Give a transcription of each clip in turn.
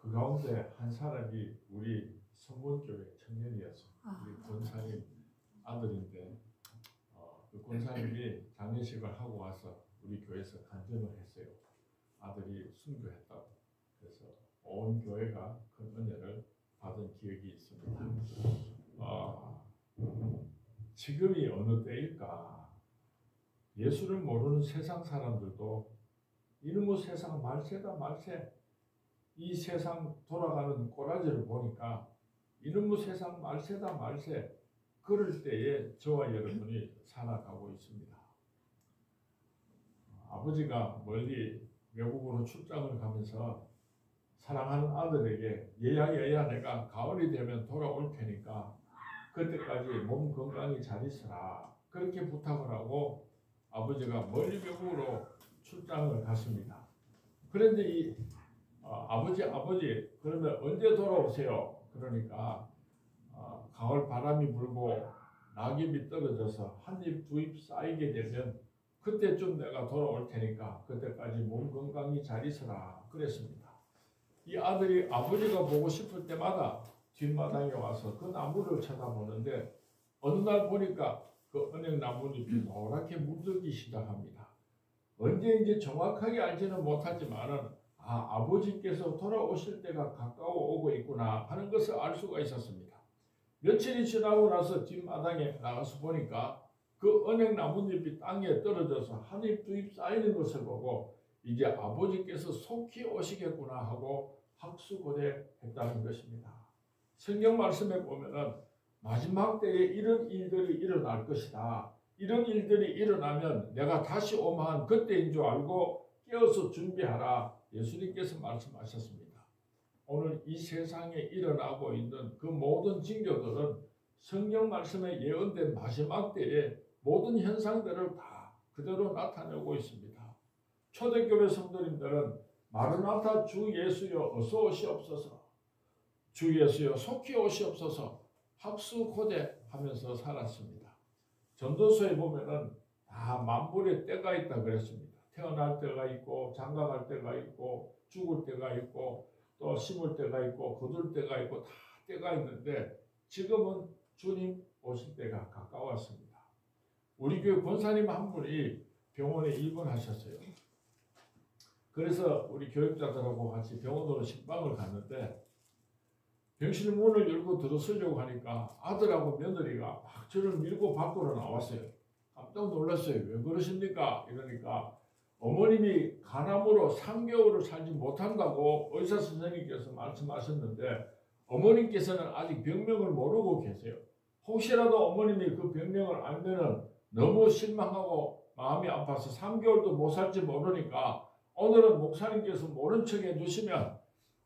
그 가운데 한 사람이 우리 성문교회 청년이었습니다. 우리 권사님 아들인데 그 권사님이 장례식을 하고 와서 우리 교회에서 간증을 했어요. 아들이 순교했다고. 그래서 온 교회가 큰 은혜를 받은 기억이 있습니다. 지금이 어느 때일까? 예수를 모르는 세상 사람들도 이놈의 세상 말세다 말세, 이 세상 돌아가는 꼬라지를 보니까 이놈의 세상 말세다 말세, 그럴 때에 저와 여러분이 살아가고 있습니다. 아버지가 멀리 외국으로 출장을 가면서 사랑하는 아들에게 얘야 내가 가을이 되면 돌아올 테니까 그때까지 몸 건강히 잘 있어라, 그렇게 부탁을 하고 아버지가 멀리 외국으로 출장을 갔습니다. 그런데 이 아버지 그러면 언제 돌아오세요? 그러니까 가을 바람이 불고 낙엽이 떨어져서 한 입 두 입 쌓이게 되면 그때쯤 내가 돌아올 테니까 그때까지 몸 건강히 잘 있어라 그랬습니다. 이 아들이 아버지가 보고 싶을 때마다 뒷마당에 와서 그 나무를 쳐다보는데 어느 날 보니까 그 은행 나뭇잎이 노랗게 물들기 시작합니다. 언제인지 정확하게 알지는 못하지만은 아버지께서 돌아오실 때가 가까워 오고 있구나 하는 것을 알 수가 있었습니다. 며칠이 지나고 나서 뒷마당에 나가서 보니까 그 은행 나뭇잎이 땅에 떨어져서 한 입 두 입 쌓이는 것을 보고 이제 아버지께서 속히 오시겠구나 하고 학수고대했다는 것입니다. 성경 말씀에 보면은 마지막 때에 이런 일들이 일어날 것이다. 이런 일들이 일어나면 내가 다시 오면 그때인 줄 알고 깨어서 준비하라. 예수님께서 말씀하셨습니다. 오늘 이 세상에 일어나고 있는 그 모든 징조들은 성경 말씀에 예언된 마지막 때에 모든 현상들을 다 그대로 나타내고 있습니다. 초대교회 성도님들은 마르나타 주 예수여 어서 오시옵소서, 주 예수여 속히 오시옵소서 학수고대하면서 살았습니다. 전도서에 보면은 다 만물의 때가 있다 그랬습니다. 태어날 때가 있고 장가갈 때가 있고 죽을 때가 있고 또 심을 때가 있고 거둘 때가 있고 다 때가 있는데 지금은 주님 오실 때가 가까웠습니다. 우리 교회 권사님 한 분이 병원에 입원하셨어요. 그래서 우리 교육자들하고 같이 병원으로 식방을 갔는데 병실 문을 열고 들어서려고 하니까 아들하고 며느리가 막 저를 밀고 밖으로 나왔어요. 깜짝 놀랐어요. 왜 그러십니까? 이러니까 어머님이 간암으로 3개월을 살지 못한다고 의사 선생님께서 말씀하셨는데 어머님께서는 아직 병명을 모르고 계세요. 혹시라도 어머님이 그 병명을 알면은 너무 실망하고 마음이 아파서 3개월도 못 살지 모르니까 오늘은 목사님께서 모른 척 해주시면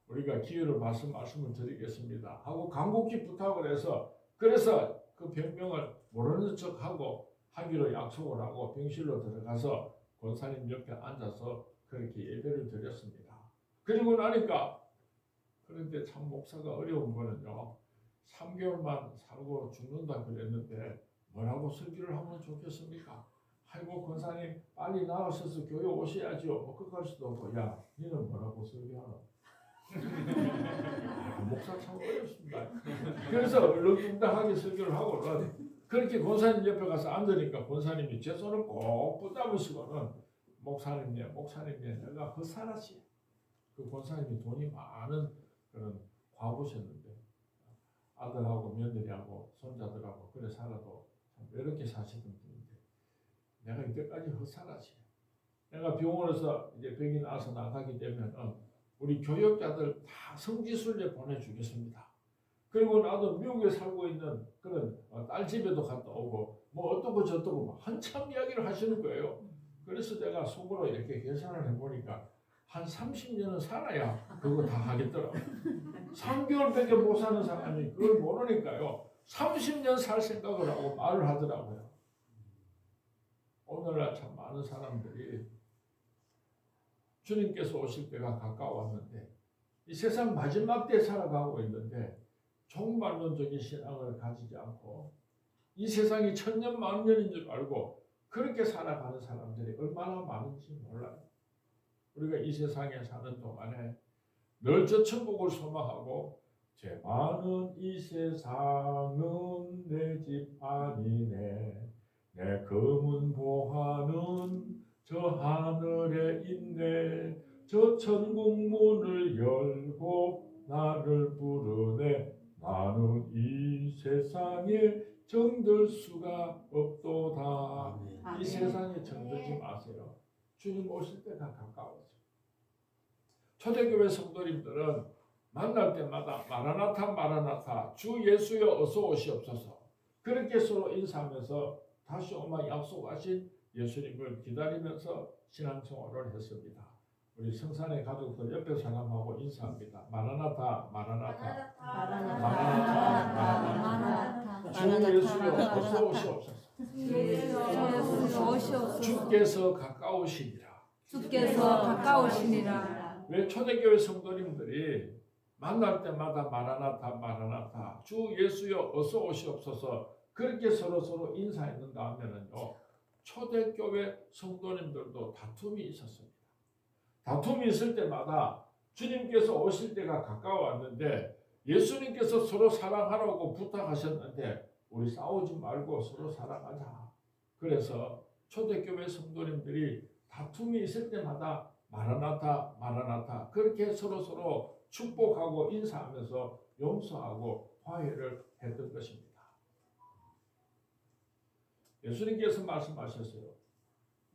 우리가 기회를 봐서 말씀을 드리겠습니다 하고 간곡히 부탁을 해서 그래서 그 병명을 모르는 척하고 하기로 약속을 하고 병실로 들어가서 권사님 옆에 앉아서 그렇게 예배를 드렸습니다. 그리고 나니까 그런데 참 목사가 어려운 거는요, 3개월만 살고 죽는다 그랬는데 뭐라고 설교를 하면 좋겠습니까? 아이고 권사님 빨리 나오셔서 교회 오셔야지요. 어떡할 수도 없고 야 너는 뭐라고 설교하노? 목사 참 어렵습니다. 그래서 얼렁뚱땅하게 설교를 하고는 그렇게 권사님 옆에 가서 앉으니까 권사님이 제 손을 꼭 붙잡으시고는 목사님 내가 허살하시. 그 권사님이 돈이 많은 그런 과부셨는데 아들하고 며느리하고 손자들하고 그래 살아도 참 외롭게 사시던 분인데 내가 이때까지 허살하시. 내가 병원에서 이제 병이 나서 나가게 되면 우리 교역자들 다 성지순례 보내주겠습니다. 그리고 나도 미국에 살고 있는 그런 딸 집에도 갔다 오고 뭐 어떻고 저떻고 한참 이야기를 하시는 거예요. 그래서 내가 속으로 이렇게 계산을 해보니까 한 30년은 살아야 그거 다 하겠더라고요. 3개월밖에 못 사는 사람이 그걸 모르니까요. 30년 살 생각을 하고 말을 하더라고요. 오늘날 참 많은 사람들이 주님께서 오실 때가 가까웠는데 이 세상 마지막 때에 살아가고 있는데 종말론적인 신앙을 가지지 않고 이 세상이 천년 만년인 줄 알고 그렇게 살아가는 사람들이 얼마나 많은지 몰라요. 우리가 이 세상에 사는 동안에 늘 저 천국을 소망하고 제 많은 이 세상은 내 집 아니네 내 검은 보화는 저 하늘에 있네 저 천국 문을 열고 나를 부르네 나는 이 세상에 정들 수가 없도다. 이 세상에 정들지 마세요. 주님 오실 때가 가까워져. 초대교회 성도님들은 만날 때마다 마라나타 마라나타 주 예수여 어서 오시옵소서 그렇게 서로 인사하면서 다시 오마 약속하신 예수님을 기다리면서 신앙생활을 했습니다. 우리 성산의 가족들 옆에 사람하고 인사합니다. 마라나타 마라나타 마라나타 주 예수여 어서 오시옵소서 주께서 가까우시니라. 왜 초대교회 성도님들이 만날 때마다 마라나타 마라나타 주 예수여 어서 오시옵소서 그렇게 서로 인사했는가 하면은요 초대교회 성도님들도 다툼이 있었습니다. 다툼이 있을 때마다 주님께서 오실 때가 가까워왔는데 예수님께서 서로 사랑하라고 부탁하셨는데 우리 싸우지 말고 서로 사랑하자. 그래서 초대교회 성도님들이 다툼이 있을 때마다 마라나타 마라나타 그렇게 서로 축복하고 인사하면서 용서하고 화해를 했던 것입니다. 예수님께서 말씀하셨어요.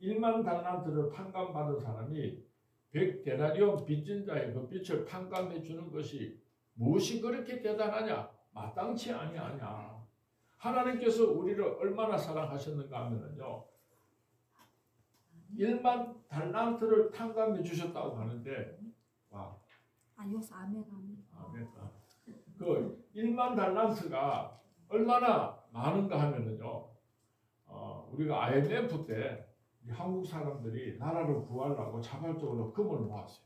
1만 달란트를 탕감받은 사람이 100데나리온 빚진 자의 그 빚을 탕감해 주는 것이 무엇이 그렇게 대단하냐? 마땅치 아니하냐? 하나님께서 우리를 얼마나 사랑하셨는가 하면요 1만 달란트를 탕감해 주셨다고 하는데 와. 그 1만 달란트가 얼마나 많은가 하면은요 우리가 IMF 때 한국 사람들이 나라를 구하려고 자발적으로 금을 모았어요.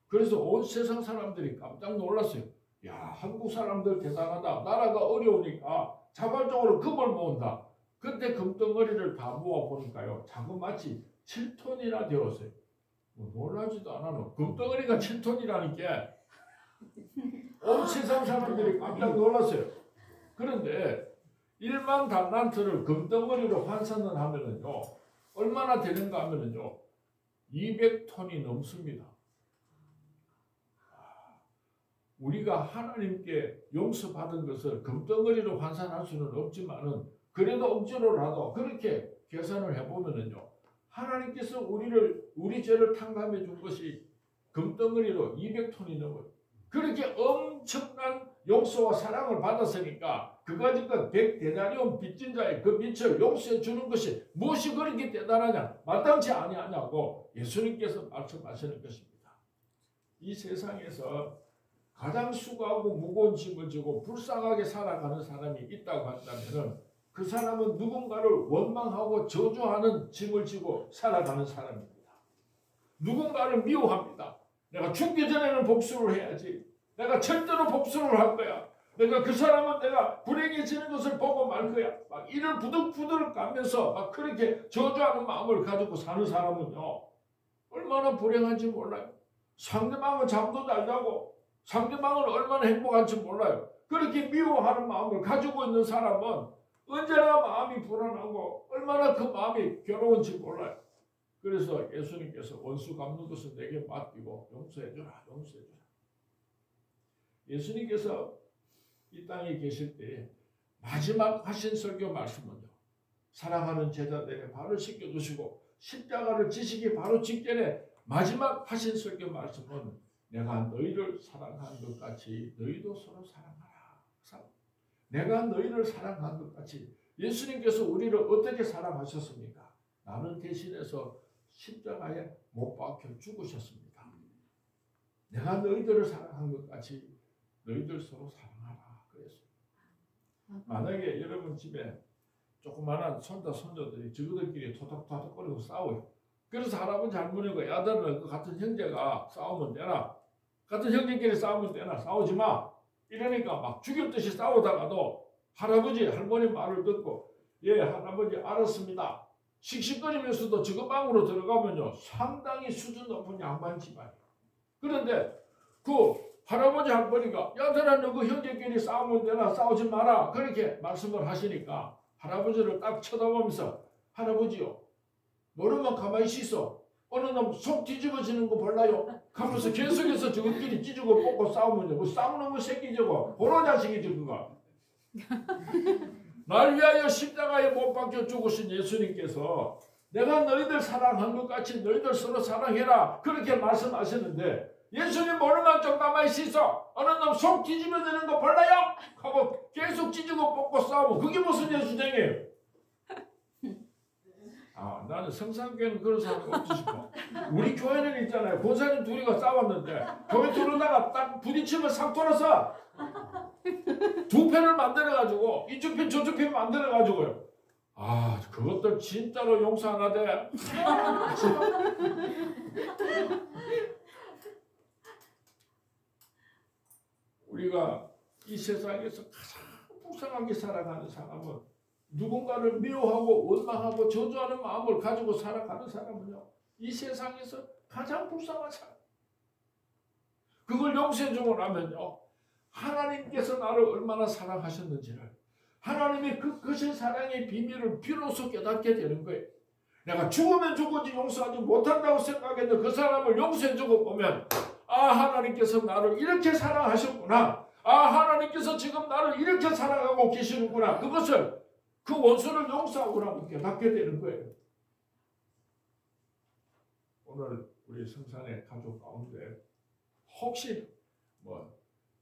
그래서 온 세상 사람들이 깜짝 놀랐어요. 야, 한국 사람들 대단하다. 나라가 어려우니까 자발적으로 금을 모은다. 그때 금덩어리를 다 모아보니까요. 자그마치 7톤이나 되었어요. 놀라지도 않아요. 금덩어리가 7톤이라니까 온 세상 사람들이 깜짝 놀랐어요. 그런데 1만 달란트를 금덩어리로 환산을 하면은요. 얼마나 되는가 하면은요. 200톤이 넘습니다. 우리가 하나님께 용서받은 것을 금덩어리로 환산할 수는 없지만은 그래도 억지로라도 그렇게 계산을 해보면은요. 하나님께서 우리 죄를 탕감해 준 것이 금덩어리로 200톤이 넘어요. 그렇게 엄청난 용서와 사랑을 받았으니까 그가 지금 100데나리온 빚진 자의 그 빚을 용서해 주는 것이 무엇이 그렇게 대단하냐 마땅치 아니하냐고 예수님께서 말씀하시는 것입니다. 이 세상에서 가장 수고하고 무거운 짐을 지고 불쌍하게 살아가는 사람이 있다고 한다면 그 사람은 누군가를 원망하고 저주하는 짐을 지고 살아가는 사람입니다. 누군가를 미워합니다. 내가 죽기 전에는 복수를 해야지. 내가 절대로 복수를 할 거야. 내가 그 사람은 내가 불행해지는 것을 보고 말 거야. 막 이를 부들부들 까면서 막 그렇게 저주하는 마음을 가지고 사는 사람은요. 얼마나 불행한지 몰라요. 상대방은 잠도 잘 자고 상대방은 얼마나 행복한지 몰라요. 그렇게 미워하는 마음을 가지고 있는 사람은 언제나 마음이 불안하고 얼마나 그 마음이 괴로운지 몰라요. 그래서 예수님께서 원수 갚는 것을 내게 맡기고 용서해주라. 용서해주라. 예수님께서 이 땅에 계실 때 마지막 하신 설교 말씀은요. 사랑하는 제자들에게 발을 씻겨주시고 십자가를 지시기 바로 직전에 마지막 하신 설교 말씀은 내가 너희를 사랑한 것 같이 너희도 서로 사랑하라. 내가 너희를 사랑한 것 같이 예수님께서 우리를 어떻게 사랑하셨습니까? 나는 대신해서 십자가에 못 박혀 죽으셨습니다. 내가 너희들을 사랑한 것 같이 너희들 서로 사랑하라. 그랬어요. 만약에 여러분 집에 조그마한 손자 손자들이 저들끼리 토닥토닥거리고 싸워요. 그래서 할아버지 할머니가 아들은 그 같은 형제가 싸우면 되나? 같은 형제끼리 싸우면 되나? 싸우지 마. 이러니까 막 죽일 듯이 싸우다가도 할아버지 할머니 말을 듣고 예 할아버지 알았습니다. 씩씩거리면서도 저거 방으로 들어가면요 상당히 수준 높은 양반 집안이에요. 그런데 그 할아버지 할머니가 야들아 너 그 형제끼리 싸우면 되나 싸우지 마라 그렇게 말씀을 하시니까 할아버지를 딱 쳐다보면서 할아버지요 모르면 가만히 있어 어느 놈 속 뒤집어지는 거 몰라요 하면서 계속해서 저것끼리 찢고 뽑고 싸우면요 뭐 싸우는 거 새끼 저거 보로 자식이지 그거 날 위하여 십자가에 못 박혀 죽으신 예수님께서 내가 너희들 사랑한 것 같이 너희들 서로 사랑해라 그렇게 말씀하셨는데 예수님 모르면 좀 가만히 있어 어느 놈 속 뒤집어지는 거 몰라요 하고 계속 찢고 뽑고 싸우면 그게 무슨 예수쟁이에요. 아 나는 성산교회는 그런 사람이 없지 싶어. 우리 교회는 있잖아요 권사님 둘이가 싸웠는데 교회 들어오다가 딱 부딪히면 싹 돌아서 두 편을 만들어가지고 이쪽 편 저쪽 편 만들어가지고요. 아 그것들 진짜로 용서 안 하대. 우리가 이 세상에서 가장 불쌍하게 살아가는 사람은 누군가를 미워하고 원망하고 저주하는 마음을 가지고 살아가는 사람은요. 이 세상에서 가장 불쌍한 사람. 그걸 용서해주고 나면요. 하나님께서 나를 얼마나 사랑하셨는지를 하나님의 그 크신 사랑의 비밀을 비로소 깨닫게 되는 거예요. 내가 죽으면 죽었지 용서하지 못한다고 생각했는데 그 사람을 용서해주고 보면 아 하나님께서 나를 이렇게 사랑하셨구나. 아 하나님께서 지금 나를 이렇게 사랑하고 계시는구나. 그것을 그 원수를 용서하고 나면 깨닫게 되는 거예요. 오늘 우리 성산의 가족 가운데 혹시 뭐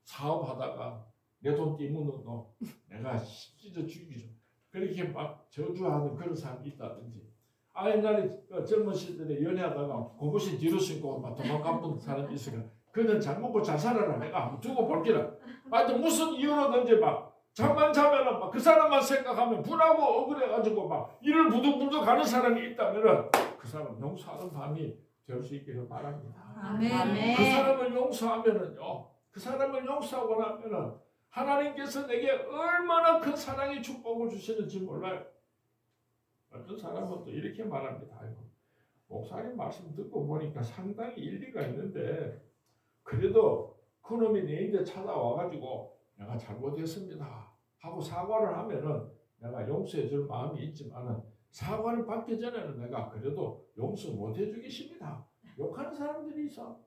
사업하다가 내 돈 띠무는 너 내가 찢어 죽이죠. 그렇게 막 저주하는 그런 사람이 있다든지 아 옛날에 젊은 시절에 연애하다가 고무신 뒤로 신고 막 도망간 사람이 있으니까 그는 잘 먹고 잘 살아라 내가 한번 두고 볼기라. 하여튼 무슨 이유로든지 막 잠만 자면은 막 그 사람만 생각하면 분하고 억울해가지고 막 이를 부득부득 하는 사람이 있다면은 그 사람 용서하는 밤이 될 수 있기를 바랍니다. 아멘. 그 사람을 용서하면은요. 그 사람을 용서하고 나면은 하나님께서 내게 얼마나 큰 사랑의 축복을 주시는지 몰라요. 어떤 사람은 또 이렇게 말합니다. 목사님 말씀 듣고 보니까 상당히 일리가 있는데 그래도 그놈이 내인데 찾아와가지고 내가 잘못했습니다 하고 사과를 하면은 내가 용서해 줄 마음이 있지만은 사과를 받기 전에는 내가 그래도 용서 못 해주겠습니다. 욕하는 사람들이 있어.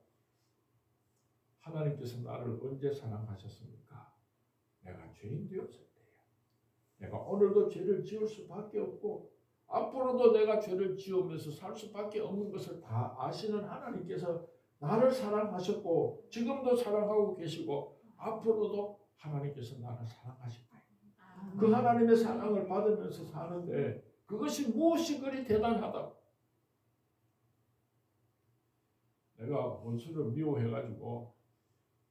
하나님께서 나를 언제 사랑하셨습니까? 내가 죄인 되었을 때예요. 내가 오늘도 죄를 지을 수밖에 없고 앞으로도 내가 죄를 지으면서 살 수밖에 없는 것을 다 아시는 하나님께서 나를 사랑하셨고 지금도 사랑하고 계시고 앞으로도 하나님께서 나를 사랑하실 거예요. 그 하나님의 사랑을 받으면서 사는데 그것이 무엇이 그리 대단하다고. 내가 원수를 미워해가지고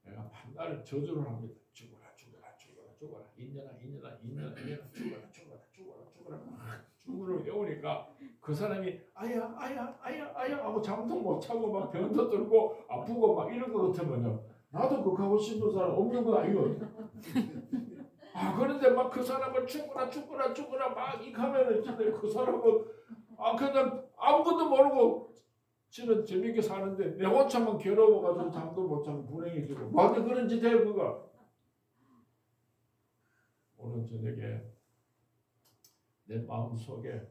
내가 반날 저주를 합니다. 죽어라 죽어라 죽어라 죽어라 인연아 인연아 인연아 인연아 죽어라 죽어라 죽어라 죽어라 죽으를 외우니까 그 사람이 아야 아야 아야 아야 하고 잠도 못 자고 막 병도 들고 아프고 막 이런 거 같으면요 나도 그거 하고 싶은 사람 없는 거 아니거든. 아 그런데 막 그 사람을 죽어라 죽어라 죽어라 막 이가면은 진짜 그 사람은 아 그냥 아무것도 모르고 지는 재밌게 사는데 내 혼자만 괴로워가지고 잠도 못 자고 불행해지고 뭐하든 그런 짓 해요 그거. 오늘 저녁에 내 마음속에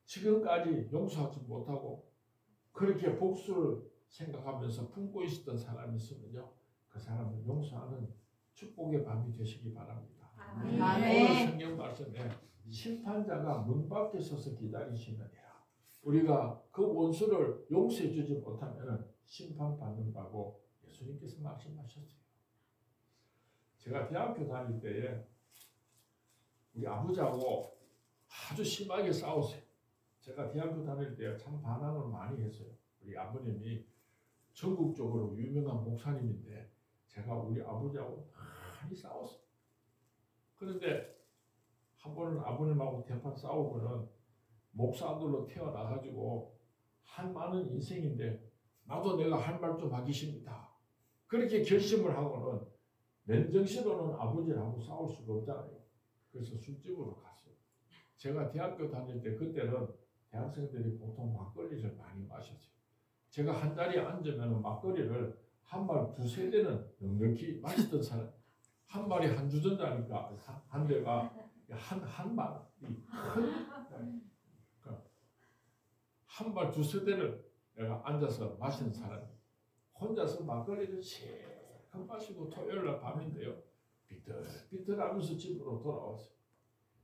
지금까지 용서하지 못하고 그렇게 복수를 생각하면서 품고 있었던 사람이 있으면요 그 사람을 용서하는 축복의 밤이 되시기 바랍니다. 오늘 성경 말씀에 심판자가 문 밖에 서서 기다리시느니라. 우리가 그 원수를 용서해 주지 못하면 심판받는다고 예수님께서 말씀하셨어요. 제가 대학교 다닐 때에 우리 아버지하고 아주 심하게 싸웠어요. 제가 대학교 다닐 때 참 반항을 많이 했어요. 우리 아버님이 전국적으로 유명한 목사님인데 제가 우리 아버지하고 많이 싸웠어요. 그런데 한 번은 아버님하고 대판 싸우고는 목사들로 태어나가지고 한 많은 인생인데 나도 내가 할 말 좀 하겠습니다. 그렇게 결심을 하고는 맨정신으로는 아버지하고 싸울 수가 없잖아요. 그래서 술집으로 갔어요. 제가 대학교 다닐 때 그때는 대학생들이 보통 막걸리를 많이 마셨어요. 제가 한 자리에 앉으면 막걸리를 한 말 두세 대는 넉넉히 마시던 사람. 한 마리 한 주전자니까 한 대가 한 마리 한 말 두세 대를 내가 앉아서 마신 사람이 혼자서 막걸리를 실컷 마시고 토요일날 밤인데요. 비틀비틀하면서 집으로 돌아왔어요.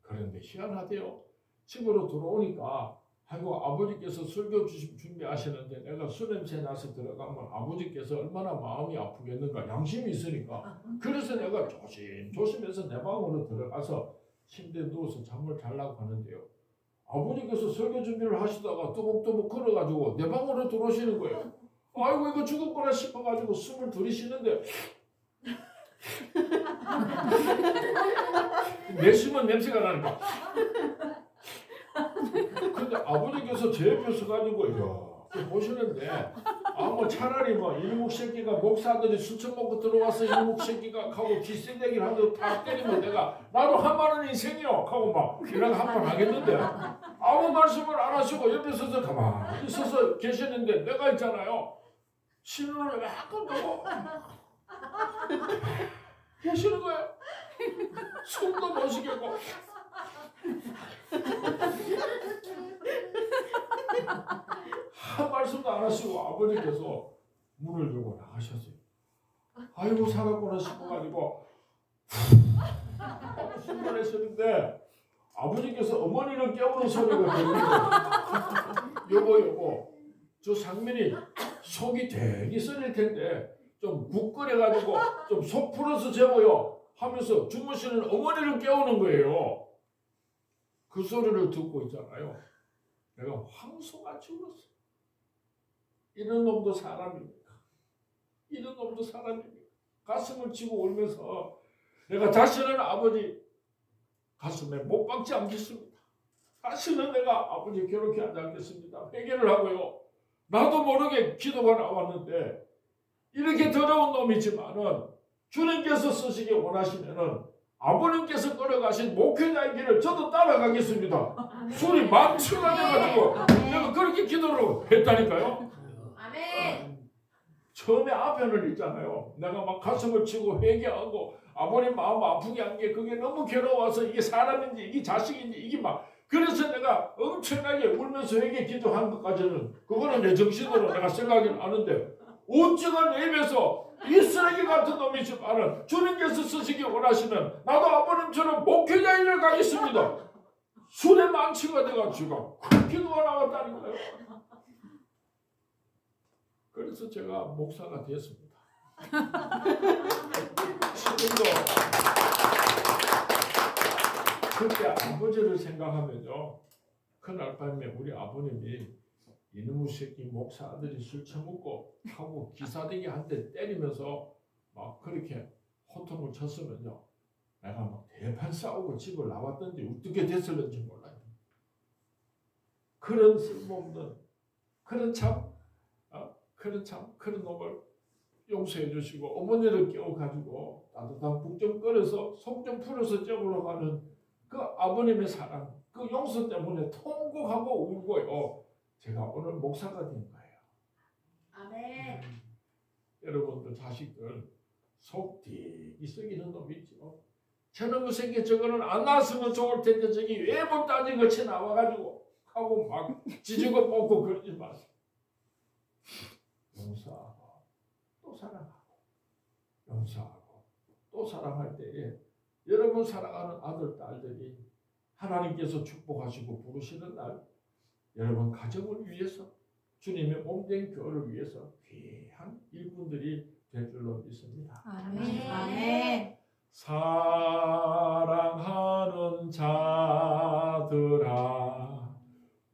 그런데 희한하대요. 집으로 들어오니까 아이고 아버지께서 설교 준비하시는데 내가 술 냄새 나서 들어가면 아버지께서 얼마나 마음이 아프겠는가. 양심이 있으니까. 그래서 내가 조심해서 내 방으로 들어가서 침대에 누워서 잠을 자려고 하는데요. 아버지께서 설교 준비를 하시다가 또복또복 걸어가지고 내 방으로 들어오시는 거예요. 아이고 이거 죽었구나 싶어가지고 숨을 들이쉬는데 내쉬면 냄새가 나니까. 근데 아버지께서 제 옆에 서가지고 보시는데 뭐 차라리 뭐 이놈의 새끼가 목사들이 술 처먹고 들어와서 이놈의 새끼가 하고 기세대기를 하면서 다 때리면 내가 나도 한 말은 인생이요 하고 막 이런 한 번 하겠는데 아무 말씀을 안 하시고 옆에 서서 가만히 있어서 계시는데 내가 있잖아요. 신문을 약간 보고 계시는 거예요. 숨도 못 쉬겠고. 한 말씀도 안 하시고 아버지께서 문을 열고 나가셨어요. 아이고 살았구나 싶어가지고 신문했었는데 아버지께서 어머니를 깨우는 소리가 들리고 여보 저 상민이 속이 되게 썰릴 텐데 좀 국 끓여가지고 좀 속 풀어서 재워요 하면서 주무시는 어머니를 깨우는 거예요. 그 소리를 듣고 있잖아요. 내가 황소같이 울었어. 이런 놈도 사람입니까? 이런 놈도 사람입니까? 가슴을 치고 울면서 내가 다시는 아버지 가슴에 못 박지 않겠습니다. 다시는 내가 아버지 괴롭게 하지 않겠습니다. 회개를 하고요. 나도 모르게 기도가 나왔는데 이렇게 더러운 놈이지만은 주님께서 쓰시기 원하시면은 아버님께서 끌어가신 목회자의 길을 저도 따라가겠습니다. 술이 만취가 돼가지고 내가 그렇게 기도를 했다니까요. 아멘. 처음에 아편을 있잖아요. 내가 막 가슴을 치고 회개하고 아버님 마음 아프게 한 게 그게 너무 괴로워서 이게 사람인지 이게 자식인지 이게 막 그래서 내가 엄청나게 울면서 회개 기도한 것까지는 그거는 내 정신으로 내가 생각이 나는데 어찌가 내 입에서 이 쓰레기 같은 놈이지만은 주님께서 쓰시기 원하시면 나도 아버님처럼 목회자 일을 가겠습니다. 술에 만취가 돼가지고 그 기도가 나왔다니까요. 그래서 제가 목사가 됐습니다. 지금도 그때 아버지를 생각하면요. 그날 밤에 우리 아버님이 이놈의 새끼 목사 아들이 술 처먹고 하고 기사대기 한 대 때리면서 막 그렇게 호통을 쳤으면요. 내가 막 대판 싸우고 집을 나왔던지 어떻게 됐을는지 몰라요. 그런 쓸모없는 그런 놈을 용서해 주시고 어머니를 깨워가지고 따뜻한 국 좀 끓여서 속 좀 풀어서 쪄으러 가는 그 아버님의 사랑 그 용서 때문에 통곡하고 울고요. 제가 오늘 목사가 된 거예요. 아멘. 여러분들 자식들 속 되게 썩이는 놈 있죠. 저놈의 새끼 저거는 안 나왔으면 좋을 텐데 저기 외모 따진 것이 나와가지고 하고 막 지지고 뽑고 그러지 마세요. 용서하고 또 사랑하고 용서하고 또 사랑할 때에 여러분 사랑하는 아들 딸들이 하나님께서 축복하시고 부르시는 날 여러분 가정을 위해서 주님의 몸된 교회를 위해서 귀한 일꾼들이 될 줄로 믿습니다. 아멘. 아멘. 사랑하는 자들아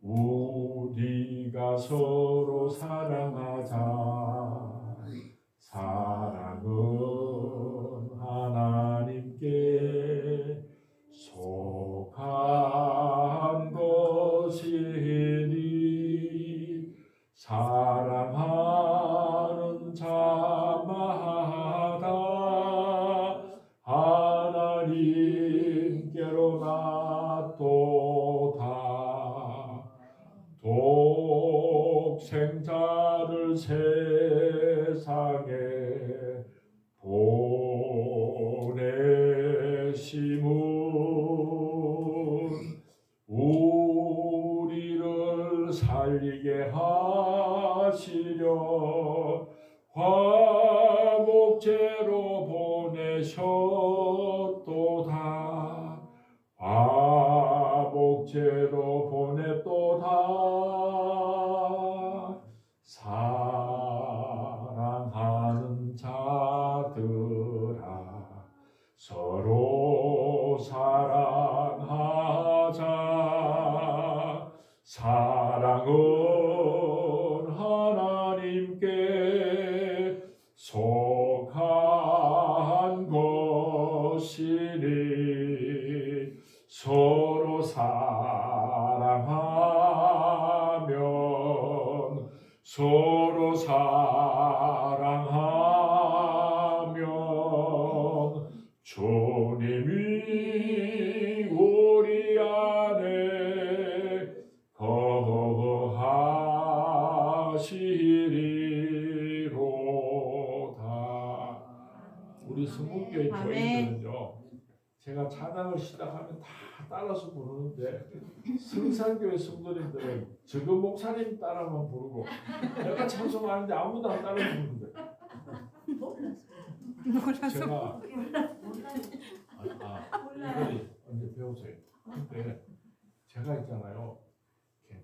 우리가 서로 사랑하자. 사랑은 하나님께 속한 것이니 사랑하는 자마다 하나님께로 낫도다. 독생자를 세상에 목재로 보내셨도다. 화목제로 보냈도다. 사랑하는 자들아 서로 사랑하자. 사랑은 하나님께 속한 것이니 서로 사랑하면 주님이 우리 안에 거하시리로다. 우리 성문교회 교인들은요, 제가 찬양을 시작하면 다 따라서 부르는데 성산교회 성도님들은 저거 목사님 따라만 부르고 내가 찬송하는데 아무도 안 따라 부르는데 제가 이걸 언제 배우세요? 근데 제가 있잖아요,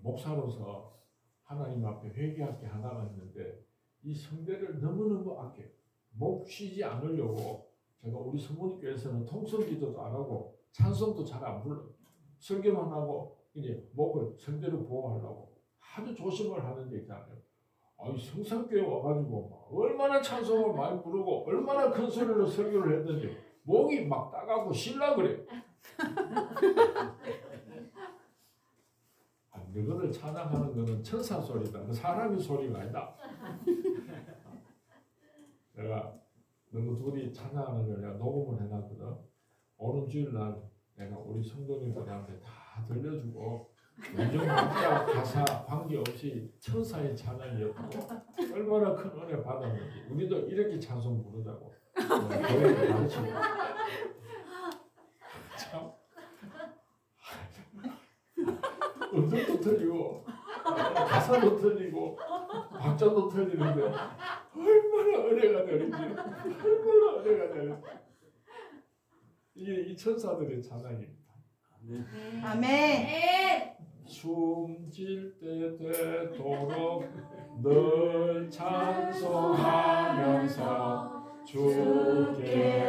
목사로서 하나님 앞에 회개할 게 하나가 있는데 이 성대를 너무너무 아껴 목 쉬지 않으려고 제가 우리 성모님교회에서는 통성기도도 안 하고 찬송도 잘 안 불러. 설교만 하고 이제 목을 성대로 보호하려고 아주 조심을 하는 데 있잖아요. 아니 성산교회 와가지고 막 얼마나 찬송을 많이 부르고 얼마나 큰 소리로 설교를 했더니 목이 막 따가고 쉴라 그래. 너희를 찬양하는 거는 천사 소리다. 그 사람의 소리가 아니다. 내가 너희 둘이 찬양하는 걸 내가 녹음을 해놨거든. 오는 주일날 내가 우리 성도님들한테 다 들려주고 원정학자 가사 관계없이 천사의 찬양이었고 얼마나 큰 은혜 받았는지 우리도 이렇게 찬송 부르자고 교회를 가르치고 참 음정도 틀리고 가사도 틀리고 박자도 틀리는데 얼마나 은혜가 되는지 얼마나 은혜가 되는지 이게 이 천사들의 찬양입니다. 아멘. 숨질 때 되도록 늘 찬송하면서 주께